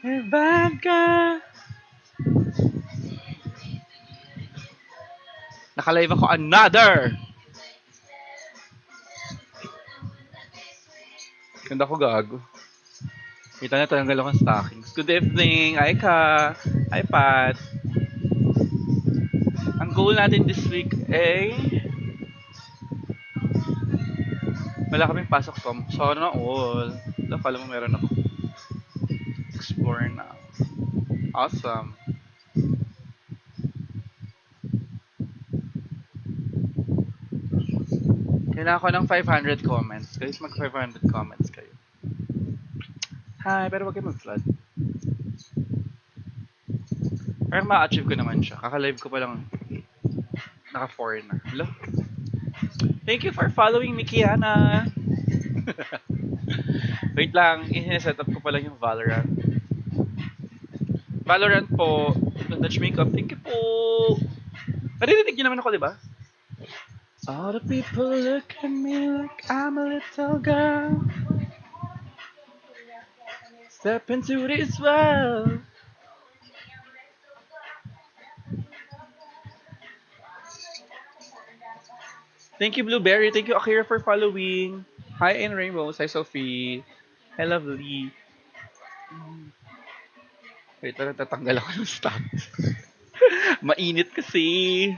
Bad ka. Naka-live ako another. Ganda ko gago. Kita na tanggal ako ng stockings. Good evening, Aika. Hi, Pat. Ang goal natin this week ay wala kaming pasok to. Sana all. Kala mo meron ako. Explore na. Awesome. Kailangan ko ng 500 comments. Guys, mag 500 comments kayo. Hi, pero wag kayo mag-flood. Parang ma-achieve ko naman siya. Kaka-live ko pa lang. Naka-4 na. Hello? Thank you for following me, Kiana. Wait lang, i-set up ko pa lang yung Valorant. Valorant po. Touch makeup. Thank you po. Naririnig niyo naman ako, di ba? All the people look at me like I'm a little girl. Step into this world. Thank you, Blueberry. Thank you, Akira, for following. Hi, and Rainbows. Hi, Sophie. Hi, Lovely. Wait, tatanggal ako ng status. Mainit kasi.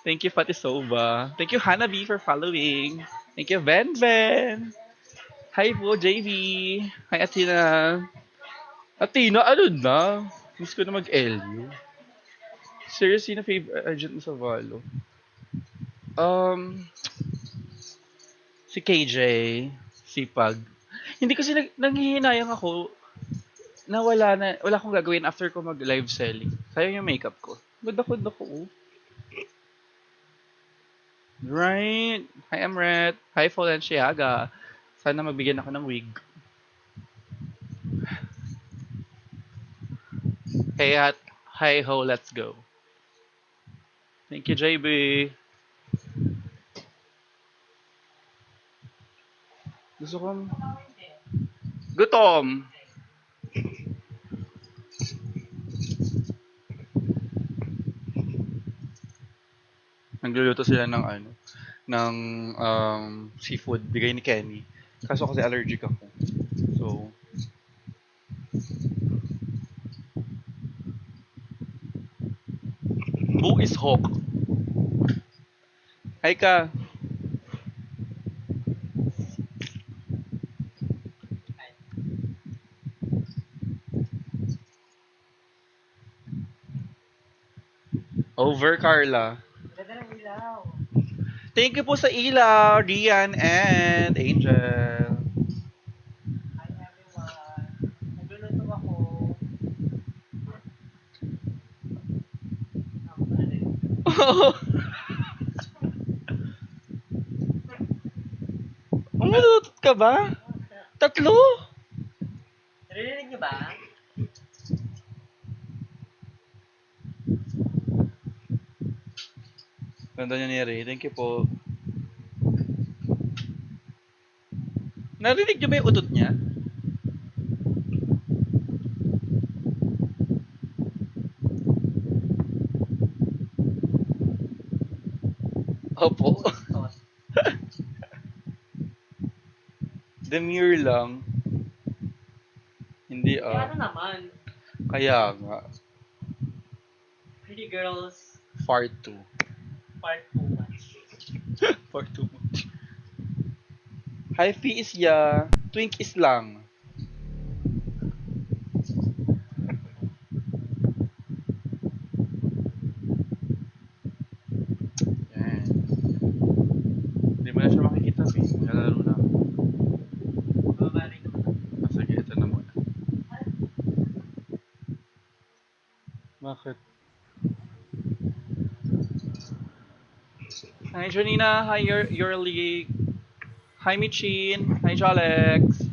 Thank you, Fatisova. Thank you, Hanabi, for following. Thank you, Ven Ven. Hi po, JV. Hi, Athena. Athena, ano na? Miss ko na mag-LU. Seriously, na favorite agent mo sa Valo? Si KJ. Sipag. Hindi kasi nanghihinayang ako na wala akong gagawin after ko mag-live selling. Sayang yung makeup ko. Ganda ko. Oh. Right. Hi, Amret. Hi, Falenciaga. Sana magbigyan ako ng wig. Hey, hi ho, let's go. Thank you, JB. Gusto kong... Gutom! Nagluluto sila ng seafood. Bigay ni Kenny. Kaso kasi allergic ako. So... Who is Hawk? Hi ka! Over, Carla. Thank you po sa ilaw, Rian and Angel. Hi everyone. Nagluluto ako. Umulutot ka ba? Tatlo? Narinig niyo ba? Ganda niya ni Ray. Thank you po. Narinig niyo ba yung utot niya? Opo. Demure lang. Hindi Kaya ano naman? Kaya nga. Pretty Girls Far too. Part 2 much. Far too much. Hi, Fee is ya. Twink is lang. Yan. Hindi mo na siya makikita, Fee. Nalalaro na. Babalik naman. Sige, ito na muna. Bakit? Hi, Janina. Hi, your league. Hi, Michin. Hi, Jolex.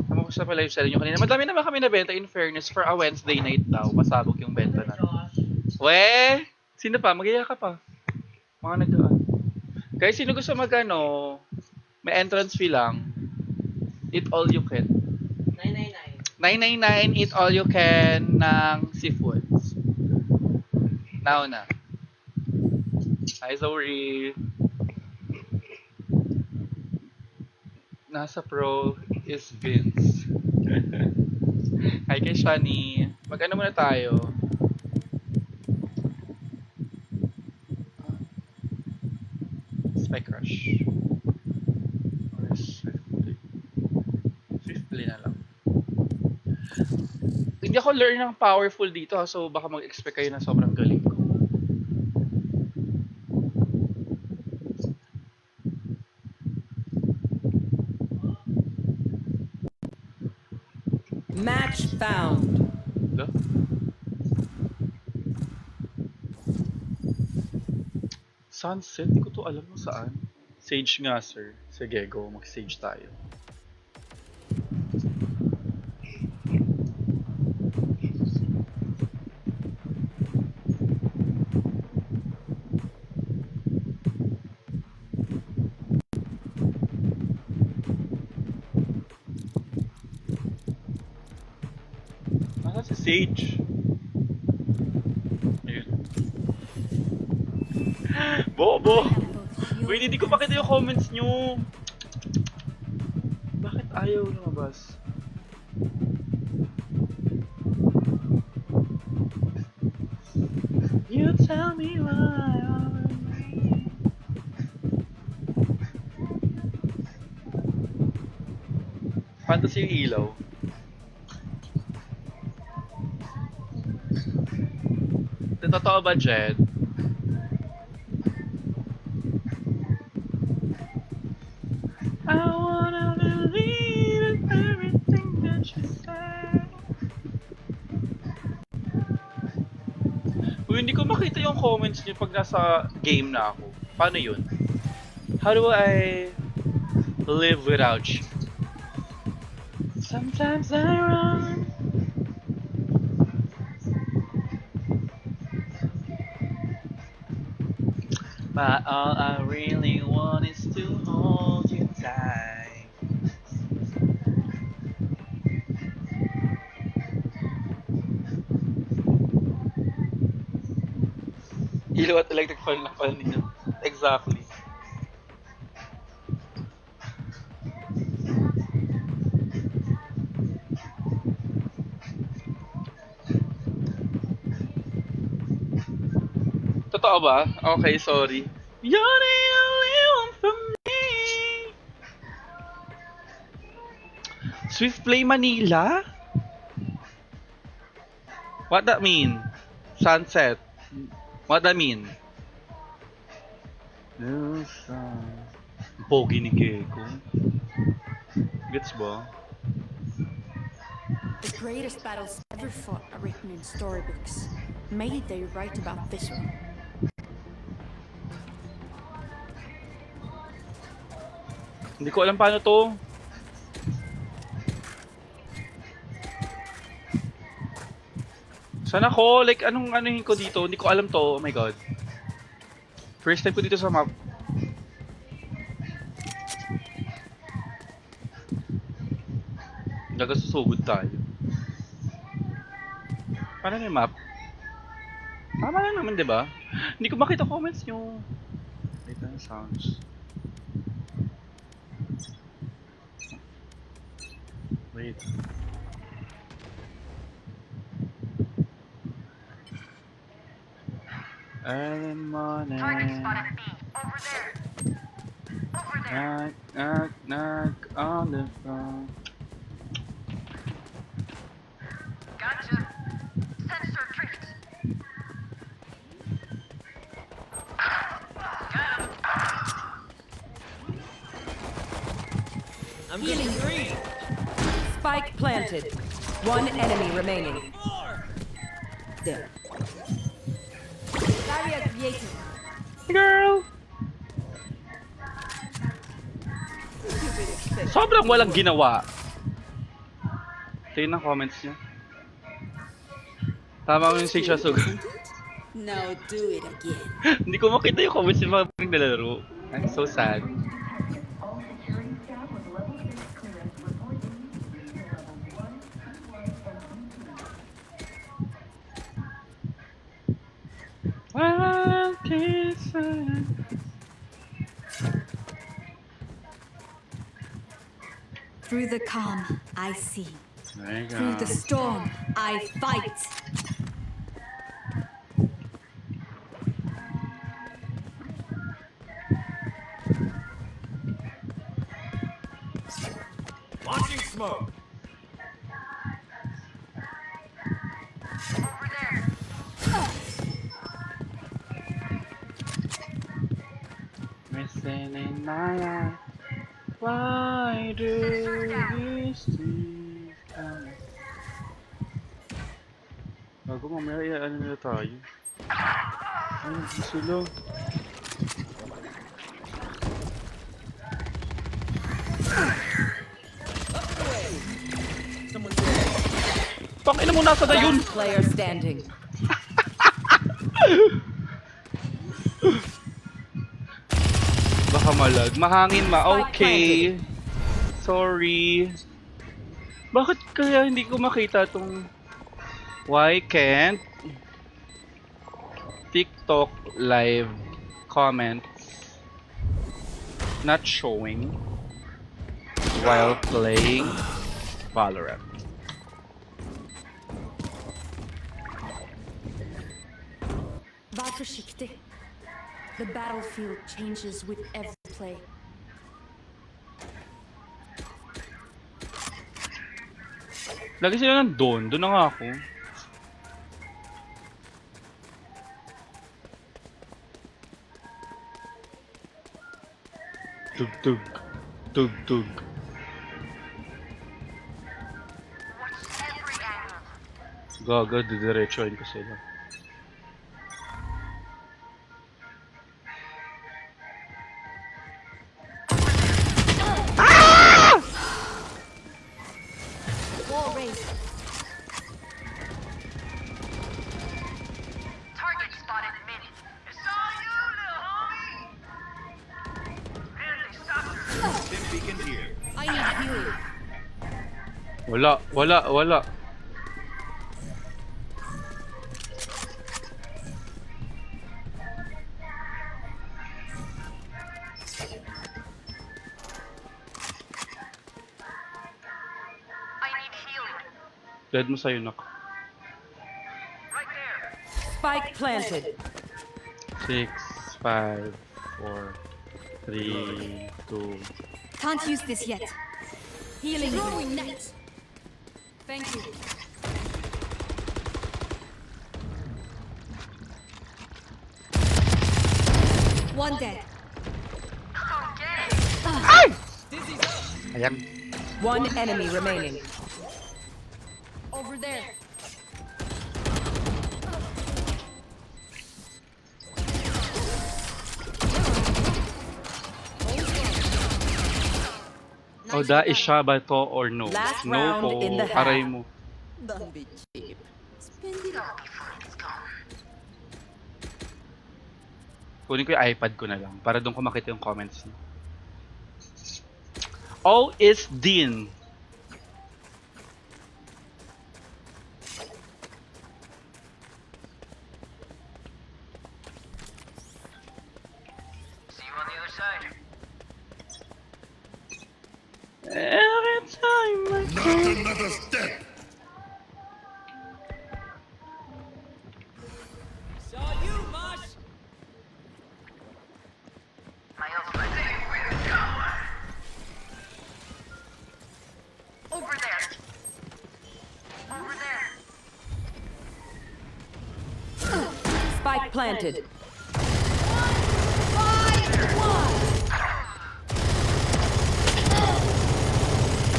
Tama ko sa pa-live selling nyo kanina. Madami naman kami nabenta in fairness for a Wednesday night daw. Masabog yung benta na. Josh. We! Sino pa? Mag-iya ka pa. Mga nagdaan. Guys, sino gusto may entrance fee lang. Eat all you can. 999. 999, eat all you can ng seafoods. Now na. Hi, Zoe. Nasa pro is Vince. Hi kay Shani. Mag-ano muna tayo? Spy Crush. Or Swiftly. Swiftly na lang. Hindi ako learn ng powerful dito so baka mag-expect kayo na sobrang galing ko. Match found. Diba? Sunset? Hindi ko to alam mo saan. Sage nga, sir. Sige, go. Mag-sage tayo. Nasaan si Sage? Ayun. Bobo! Wait, hindi ko makita yung comments nyo. Bakit ayaw lumabas? You tell me why. Fantasy yung ilaw. Totoo ba, Jed? I wanna believe in everything that you say. Uy, hindi ko makita yung comments niyo pag nasa game na ako. Paano yun? How do I live without you? Sometimes I run. But all I really want is to hold you tight. Ilaw at electric fan lang pala ninyo. Exactly. Totoo ba? Okay, sorry. You're the only one for me. Swift Play Manila? What that mean? Sunset. What that mean? Pogi ni Keiko. Gets ba? The greatest battles ever fought are written in storybooks. Maybe they write about this one. Hindi ko alam paano to. Saan ako? Like, anong anuhin ko dito? Hindi ko alam to. Oh my god. First time ko dito sa map. Nagasusugod tayo. Paano may map? Tama lang naman, di ba? Hindi ko makita comments nyo. Wait lang, sounds. Wait. Early morning. Target spotted B. Over there. Over there. Knock, knock, knock on the phone. Gotcha. Sensor drift. I'm getting green. Spike planted. One enemy remaining. There. Barrier created. Girl! Sobrang walang ginawa. Tingnan ang comments niya. Tama ko yung Sage Asugan. Now do it again. Hindi ko makita yung comments yung mga naglalaro. I'm so sad. All security staff with level 6 clearance reporting to level 121. Through the calm, I see. There you Through the go. storm, I fight. Launching smoke. Over there. Missing in my life. Why do these things come? Bago mamaya, ano nila tayo? Ay, hindi sila. Pangina mo nasa na yun! Last player standing. Baka malag. Mahangin Okay. Sorry. Bakit kaya hindi ko makita tong... Why can't TikTok live comments not showing while playing Valorant? Var försiktig. The battlefield changes with every play. Lagi sila nandun. Doon na nga ako. Tug-tug. Tug-tug. Watch every angle. Gaga, didiretsuhin ko sila. Wall raised. Target spotted mid. It's all you, little homie. Man, they stopped her. Stim beacon here. I need healing. Wala. I need healing. Dead mo sa'yo, nak. Right there. Spike planted. 6, 5, 4, 3, 2. Can't use this yet. Healing. Throwing net. Thank you. One dead. Okay. Ayan. One enemy remaining. Over there. Oda, is siya ba to or no? Last No round po. in the half. Aray mo. Don't be cheap. Kunin ko yung iPad ko na lang para doon ko makita yung comments niya. O is Dean. See you on the other side. Every time I Not another step. My ultimate. Over there. Over there. Spike planted.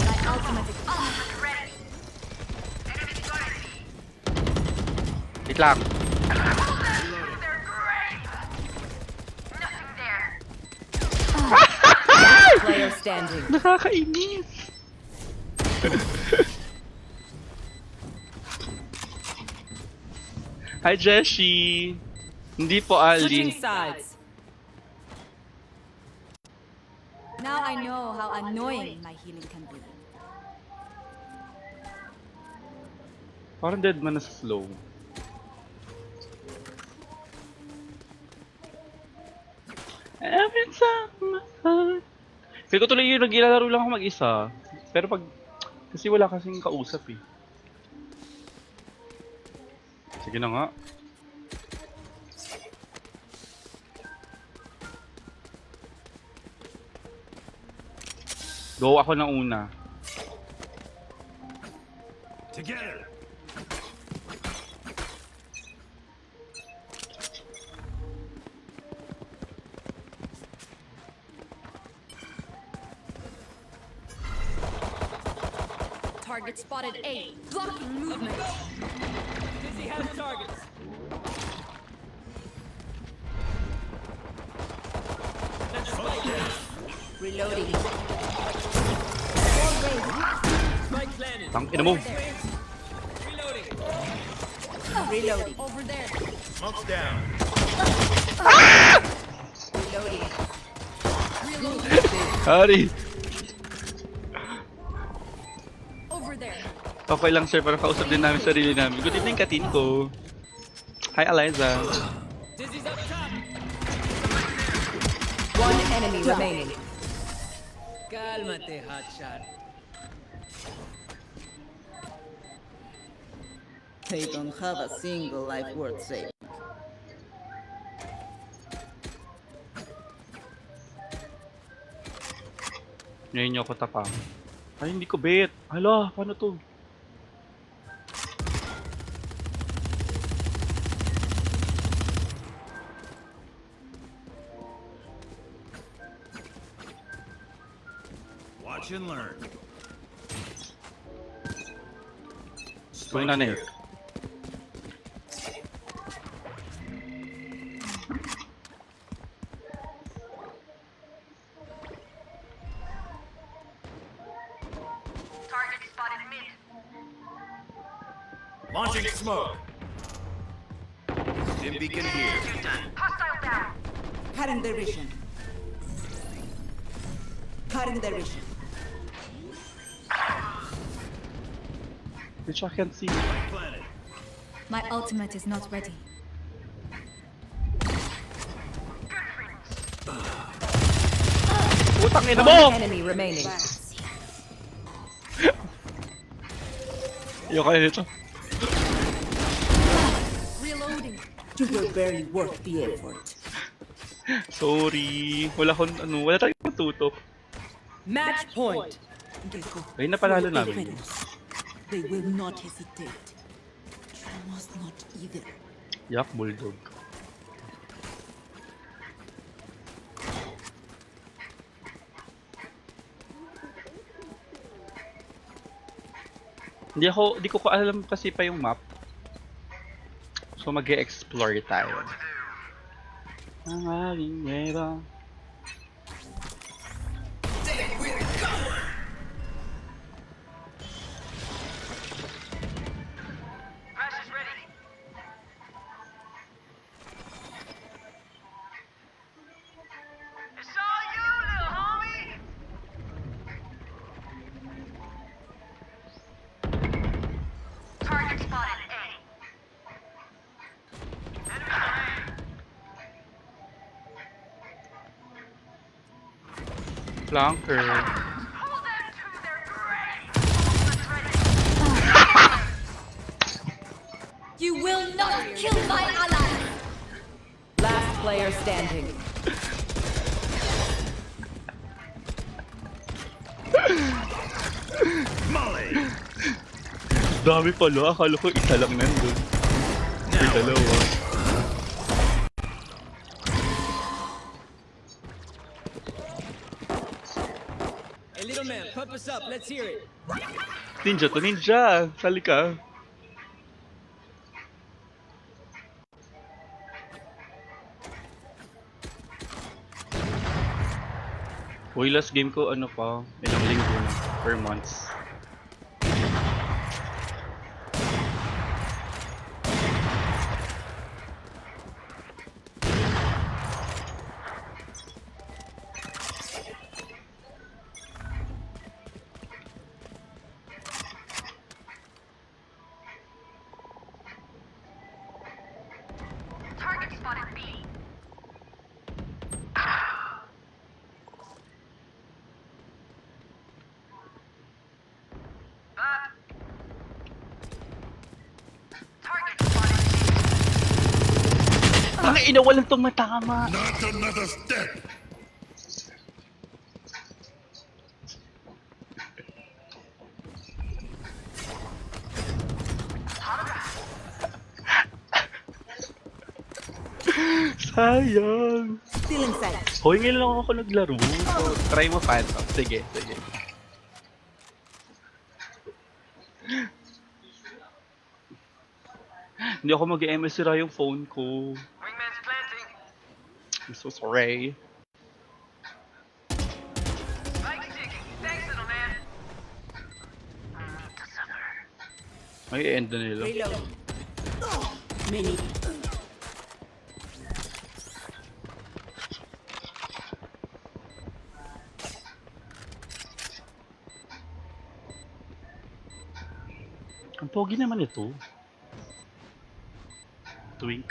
My ultimate. Ready. Enemy spotted. Wait lang. They're great. Nothing there. Player standing. Nakakainis. Hi, Jessie. Hindi po Switching Ali. sides. Now I know how annoying my healing can be. Parang dead man na sa slow. Feel ko tuloy yung naglalaro lang ako mag-isa. Pero pag... Kasi wala kasing kausap eh. Sige na nga. Go ako na una. Together. Target spotted A. Blocking movement. Dizzy has targets. Reloading. Spike planted. Tang ina mo. Reloading. Over there. Smoke's down. Reloading. Hari! Over there. Okay lang sir, para kausap din namin sarili namin. Good evening, katin ko. Hi, Eliza. Dizzy's up top. One enemy remaining. Cálmate, hotshot. They don't have a single life worth saving. Ngayon niyo ako tapang. Ay, hindi ko bet. Hala, paano to? Watch and learn. Going na eh. Target spotted mid. Launching smoke. Dim beacon here. Hostile down. Cutting their vision. Cutting their vision. Which I can't see. Planet. My ultimate is not ready. Utang ina mo! One enemy remaining. Iyo kayo nito. Reloading. You were very worth the effort. Sorry. Wala wala tayong matutok. Match point. They go Ay, napalalo for the namin. feathers. They will not hesitate. You must not either. Yak, bulldog. Di ko alam kasi pa yung map. So mag-e-explore tayo. Ang aking mera. Flash is ready. It's all you, little homie. Target spotted A. Enemy A. Flanker. Pull them to their grave. Let's ready. You will not kill my ally. Last player standing. Molly. Dami pala. Akala ko isa lang nandun. May dalawa. Hey, little man, pump us up. Let's hear it. Ninja to ninja. Sali ka. Uy, last game ko ano pa, ilang linggo na, per months. Target spotted B. Tang ina, walang tumatama. Not another step. Sayang. Still inside. Hoy, ngayon lang ako naglaro. So, try mo Phantom. Sige, sige. Hindi ako mag-MS sira yung phone ko. Wingman's planting. I'm so sorry. Spike's ticking. Thanks, little man. Need to suffer. Ay, end na nila. Reload. Many. Ang pogi naman ito. Twink.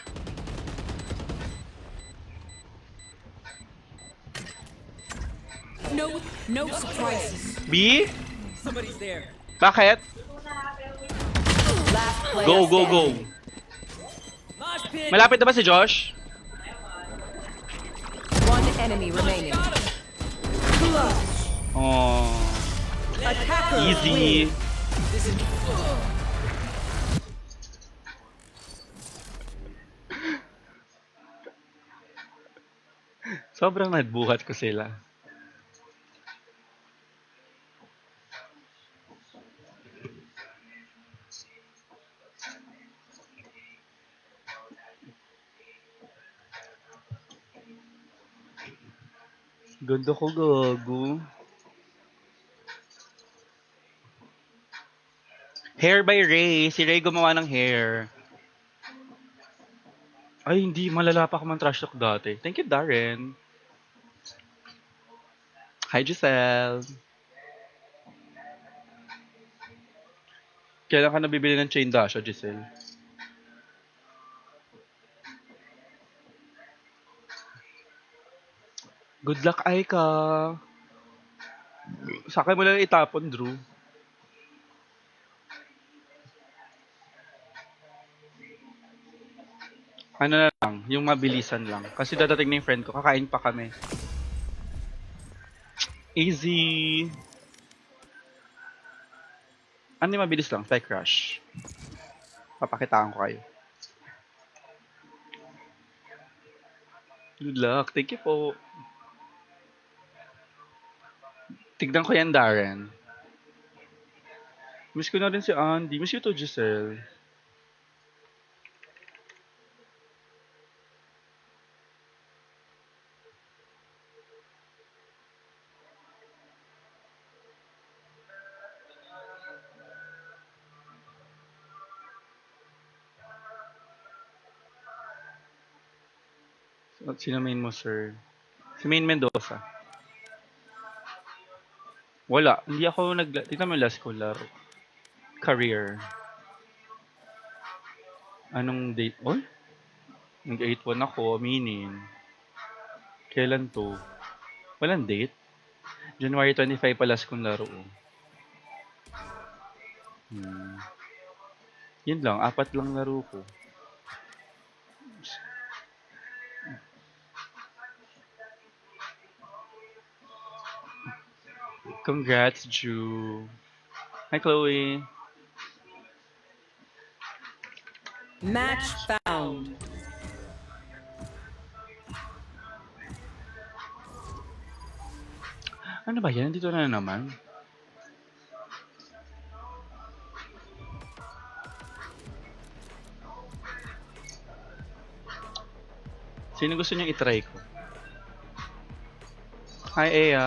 No surprises. B? Somebody's there. Bakit? Last player Go, go, go. standing. Mosh pit. Malapit na ba si Josh? One enemy remaining. Oh, Attacker easy. This is. Sobrang nagbuhat ko sila. Ganda ko, gago. Hair by Ray. Si Ray gumawa ng hair. Ay, hindi. Malala pa ako man trash talk dati. Thank you, Darren. Hi, Giselle. Kailan ka nabibili ng chain dash, Giselle? Good luck, Aika. Sa akin mo lang itapon, Drew. Ano na lang, yung mabilisan lang. Kasi dadating na yung friend ko, kakain pa kami. Easy. Ano yung mabilis lang? Spike rush. Papakitaan ko kayo. Good luck. Thank you po. Tignan ko yan, Darren. Miss ko na rin si Andy. Miss you to, Giselle. Sino main mo, sir? Si Main Mendoza. Wala. Hindi ako tignan mo yung last ko laro. Career. Anong date? Oh? Nag-8-1 ako, aminin. Kailan to? Walang date? January 25 pa last kong laro. Yun lang, 4 lang laro ko. Congrats, Ju. Hi, Chloe. Match found. Ano ba yan? Dito na naman. Sino gusto niyang itry ko? Hi, Ea.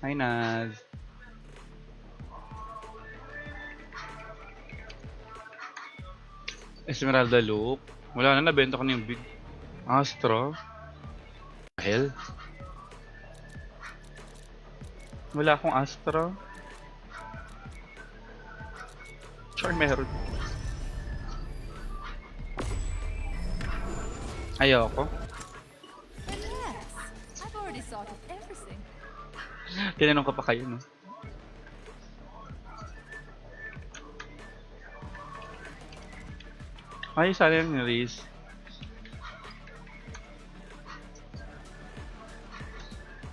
Hi, Naz. Esmeralda Loop. Wala na, nabenta ko na yung big. Astra. Hell. Wala akong Astra. Char meron. Ayoko. Relax. I've already thought of everything. Tinanong ko pa kayo, no? Ay, sana yung Riz.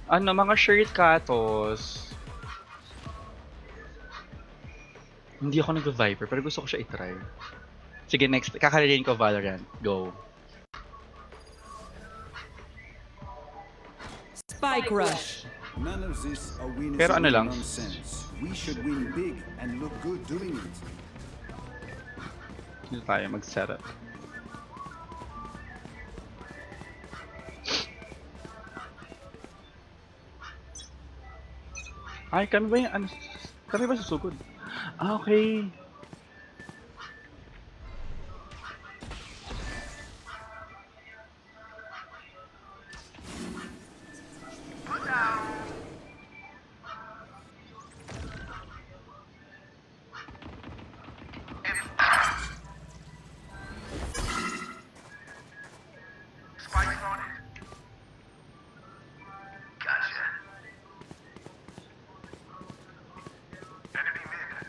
Ano, mga shirt katos. Hindi ako nag-Viper, pero gusto ko siya i-try. Sige, next. Kakalirin ko Valorant. Go. Spike rush. None of this a win Pero ano lang? nonsense. We should win big and look good doing it. Dito tayo mag-setup. Ay, kami ba yung ano? Kami ba susugod? Ah, okay. Spike on it. Gotcha. Enemy mid.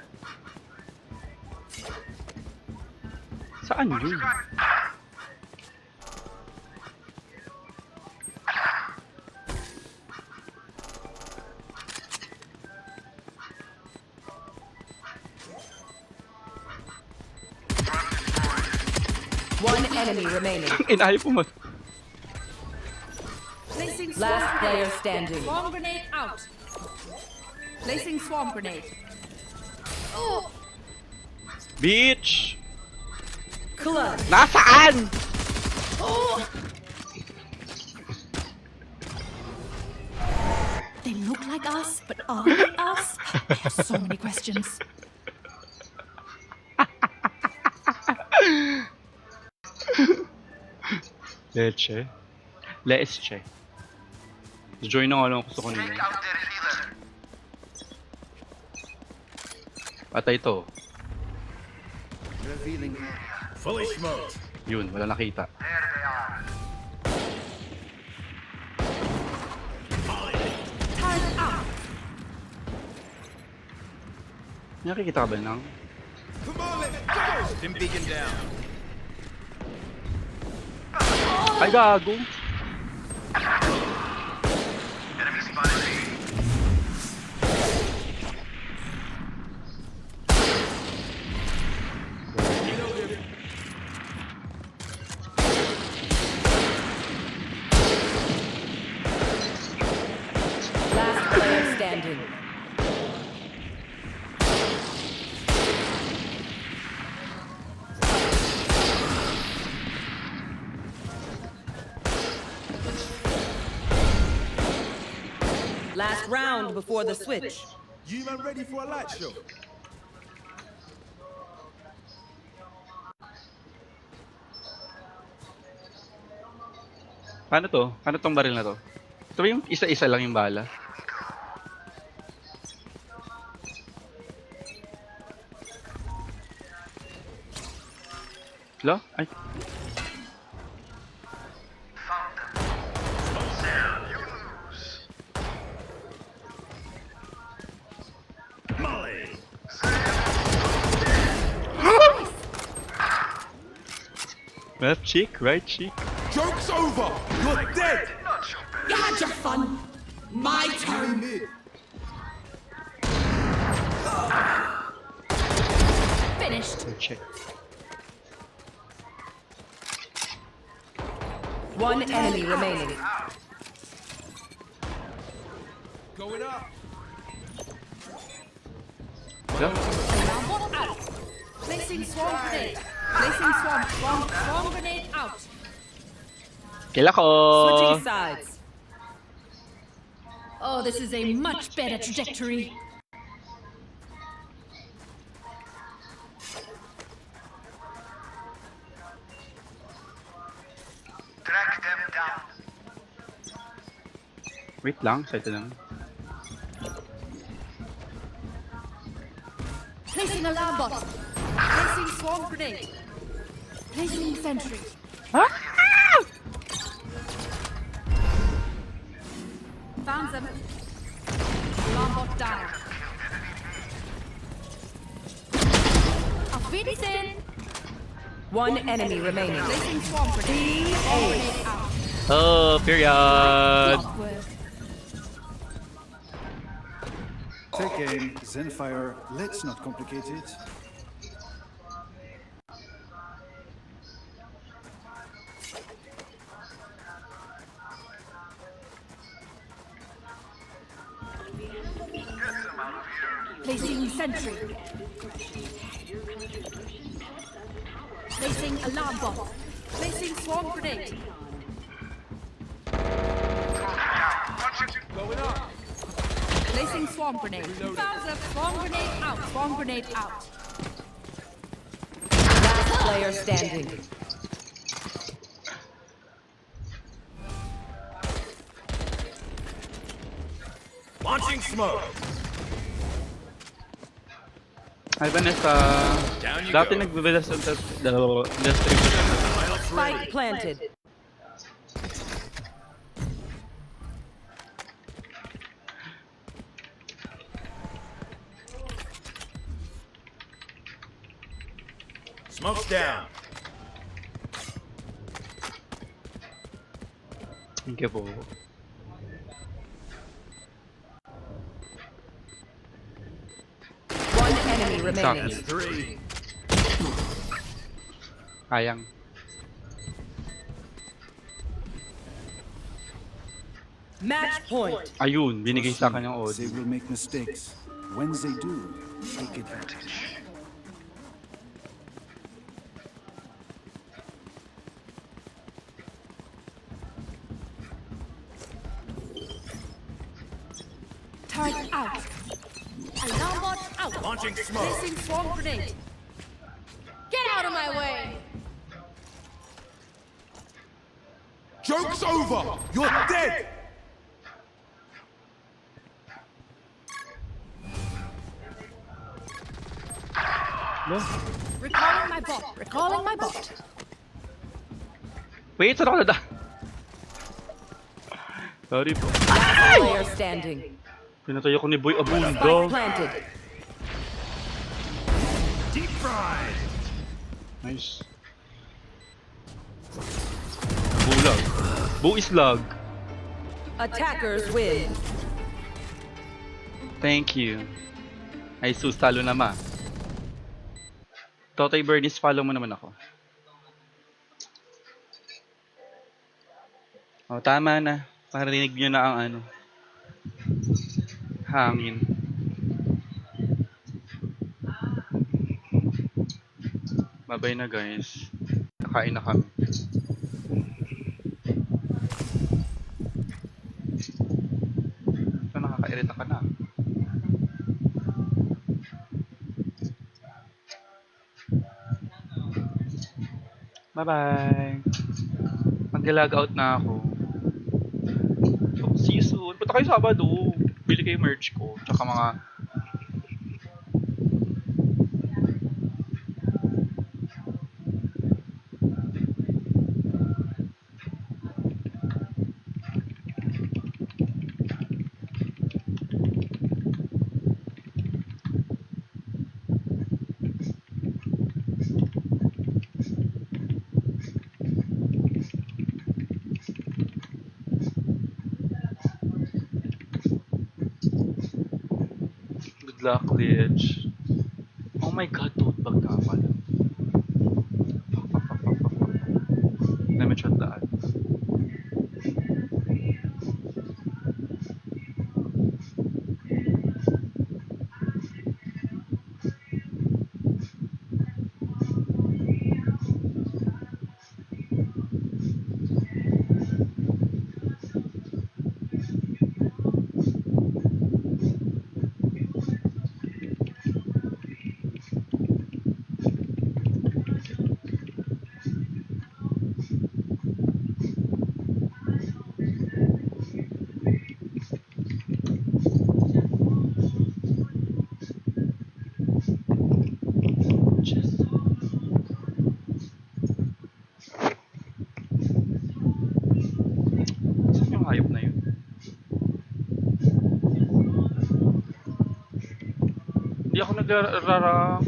Saan yun? One enemy remaining. Inahay po mag... Placing Last player standing. Swarm grenade out. Placing swarm grenade. Bitch! Clutch. Nasaan? They look like us, but are they us? I have so many questions. Leche. Leche. Join na nga lang gusto ko nila. Take out their healer. Patay to. Revealing area. Fully smoked. Yun, wala nakita. There they are. Time out. Nakikita ka ba nang? Come on, let's go! Stim beacon down. Ay, gago! Enemy spotted. Last player standing. Last round before the switch. You man ready for a light show? Paano to? Paano tong baril na to? Ito ba yung isa-isa lang yung bala? Hello? Ay. Found them. Sam, you lose. Molly! Left cheek, right cheek. Joke's over! You're dead! Not so bad. You had your fun. My turn. Finished. Right check. One enemy remaining. Going up! Hello? Swarm out. Placing swarm grenade. Placing swarm grenade out. Kila ko! Switching sides. Oh, this is a much better trajectory. Track them down. Wait lang, sa ito lang. Placing alarm bot. Placing swarm grenade. Placing sentry. Found them. Alarm bot down. Auf Wiedersehen. One enemy remaining. Placing swarm grenade. Swarm grenade out. Oh, period! Clockwork. Take aim, then fire. Let's not complicate it. Placing sentry. Placing alarm bot. Placing swarm grenade. Placing swarm grenade. Found a swarm grenade out. Swarm grenade out. Last player standing. Launching smoke. Hi, Vanessa. Down you Dati go. nagbibilas ng industry. Spike planted. Smoke's down. Thank you po. One enemy remaining. Exactly. 3. Kayang. Match point. Ayun, binigay sa akin yung They odd. will make mistakes. When they do, take advantage. Turret out. Alarm bot out. Launching smoke. Placing swarm grenade. Get out of my way. Joke's over. You're dead. Recalling my bot. Recalling my bot. Wait, saan ako nada? Sorry po. Last player standing. Pinatay ako ni Boy Spike Abunda. planted. Deep fried. Nice. Bulag. Bo islag. Attackers win. Thank you. Ay sus, talo naman. Totoy Bernice, follow mo naman ako. O, tama na. Parinig nyo na ang ano. Hangin. Babay na guys. Nakain na kami. So, nakakairita ka na. Bye-bye. Mag-log out na ako. So, see you soon. Punta kayo Sabado. Bili kayo merch ko. Tsaka mga... Good luck, Lidge. Oh my god, tote bag na pala. Damage at daan. Saan yung hayop na yun? Hindi ako nagrara...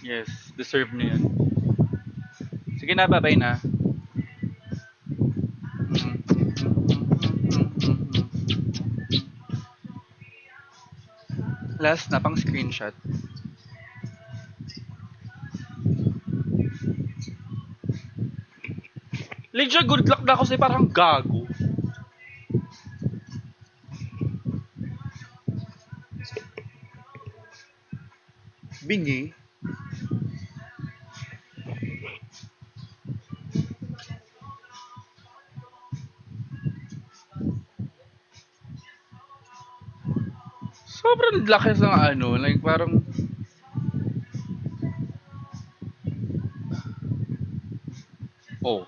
Yes, deserve niya yan. Sige na, bye-bye na. Last na pang screenshot. Lydia, good luck na ako sa'yo, parang gago. Bingi. Sobrang laki ng ano, like parang oh.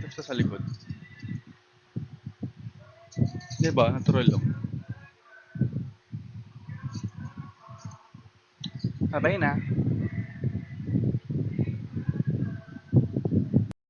Ito sa likod. Diba? Natural lang. Sabay na.